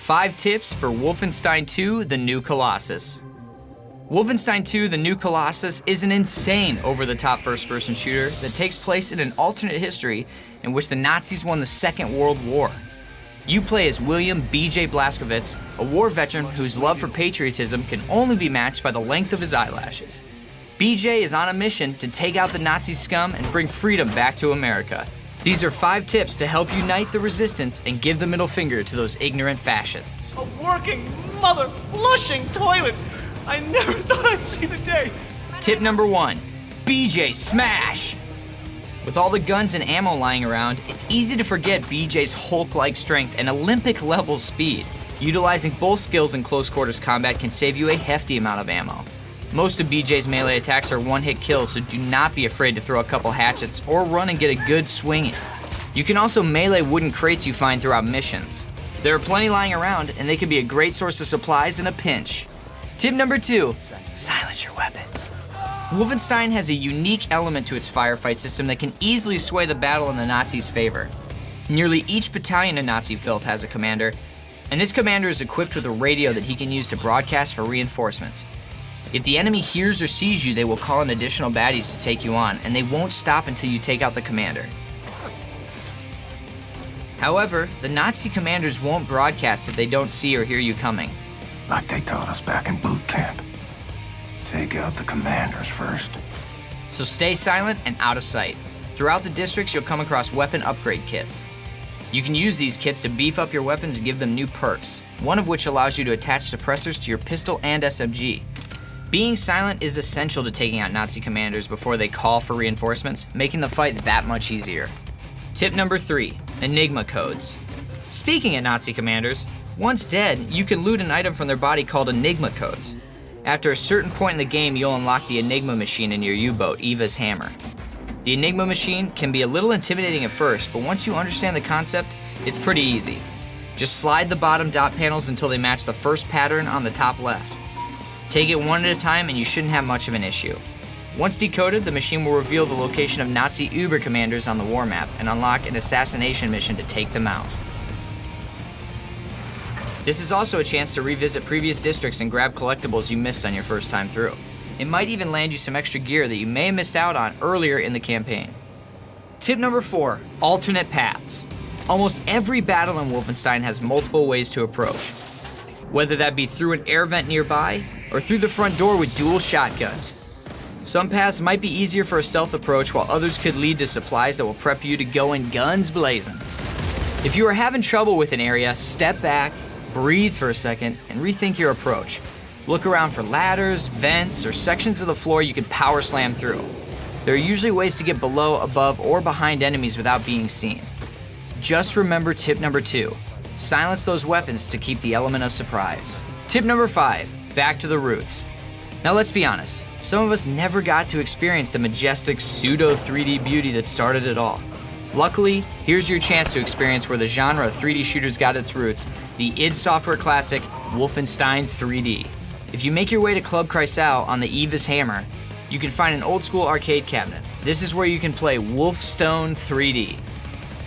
5 tips for Wolfenstein 2: The New Colossus. Wolfenstein 2: The New Colossus is an insane over-the-top first-person shooter that takes place in an alternate history in which the Nazis won the Second World War. You play as William B.J. Blazkowicz, a war veteran whose love for patriotism can only be matched by the length of his eyelashes. BJ is on a mission to take out the Nazi scum and bring freedom back to America. These are 5 tips to help unite the resistance and give the middle finger to those ignorant fascists. A working, mother-flushing toilet! I never thought I'd see the day! Tip number 1, BJ smash! With all the guns and ammo lying around, it's easy to forget BJ's Hulk-like strength and Olympic-level speed. Utilizing both skills in close quarters combat can save you a hefty amount of ammo. Most of BJ's melee attacks are one-hit kills, so do not be afraid to throw a couple hatchets or run and get a good swing in. You can also melee wooden crates you find throughout missions. There are plenty lying around, and they can be a great source of supplies in a pinch. Tip number 2, silence your weapons. Wolfenstein has a unique element to its firefight system that can easily sway the battle in the Nazis' favor. Nearly each battalion of Nazi filth has a commander, and this commander is equipped with a radio that he can use to broadcast for reinforcements. If the enemy hears or sees you, they will call in additional baddies to take you on, and they won't stop until you take out the commander. However, the Nazi commanders won't broadcast if they don't see or hear you coming. Like they taught us back in boot camp. Take out the commanders first. So stay silent and out of sight. Throughout the districts, you'll come across weapon upgrade kits. You can use these kits to beef up your weapons and give them new perks, one of which allows you to attach suppressors to your pistol and SMG. Being silent is essential to taking out Nazi commanders before they call for reinforcements, making the fight that much easier. Tip number 3, Enigma Codes. Speaking of Nazi commanders, once dead, you can loot an item from their body called Enigma Codes. After a certain point in the game, you'll unlock the Enigma machine in your U-boat, Eva's hammer. The Enigma machine can be a little intimidating at first, but once you understand the concept, it's pretty easy. Just slide the bottom dot panels until they match the first pattern on the top left. Take it one at a time and you shouldn't have much of an issue. Once decoded, the machine will reveal the location of Nazi Uber commanders on the war map and unlock an assassination mission to take them out. This is also a chance to revisit previous districts and grab collectibles you missed on your first time through. It might even land you some extra gear that you may have missed out on earlier in the campaign. Tip number 4, alternate paths. Almost every battle in Wolfenstein has multiple ways to approach, whether that be through an air vent nearby or through the front door with dual shotguns. Some paths might be easier for a stealth approach, while others could lead to supplies that will prep you to go in guns blazing. If you are having trouble with an area, step back, breathe for a second, and rethink your approach. Look around for ladders, vents, or sections of the floor you can power slam through. There are usually ways to get below, above, or behind enemies without being seen. Just remember tip number 2, silence those weapons to keep the element of surprise. Tip number 5, back to the roots. Now let's be honest, some of us never got to experience the majestic pseudo 3D beauty that started it all. Luckily, here's your chance to experience where the genre of 3D shooters got its roots, the id Software classic, Wolfenstein 3D. If you make your way to Club Kreisau on the Eva's hammer, you can find an old school arcade cabinet. This is where you can play Wolfenstein 3D.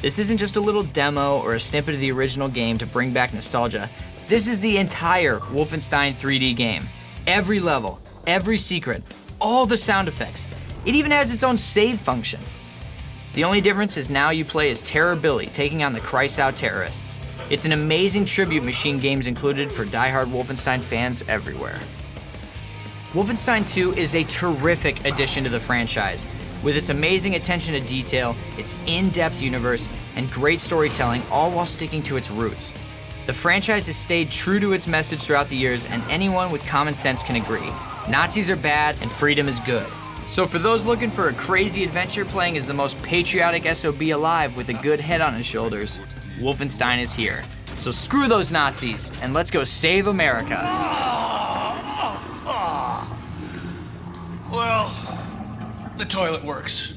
This isn't just a little demo or a snippet of the original game to bring back nostalgia. This is the entire Wolfenstein 3D game. Every level, every secret, all the sound effects. It even has its own save function. The only difference is now you play as Terror Billy taking on the Kreisau terrorists. It's an amazing tribute machine games included for die-hard Wolfenstein fans everywhere. Wolfenstein 2 is a terrific addition to the franchise, with its amazing attention to detail, its in-depth universe, and great storytelling, all while sticking to its roots. The franchise has stayed true to its message throughout the years, and anyone with common sense can agree. Nazis are bad and freedom is good. So for those looking for a crazy adventure playing as the most patriotic SOB alive with a good head on his shoulders, Wolfenstein is here. So screw those Nazis, and let's go save America. Well, the toilet works.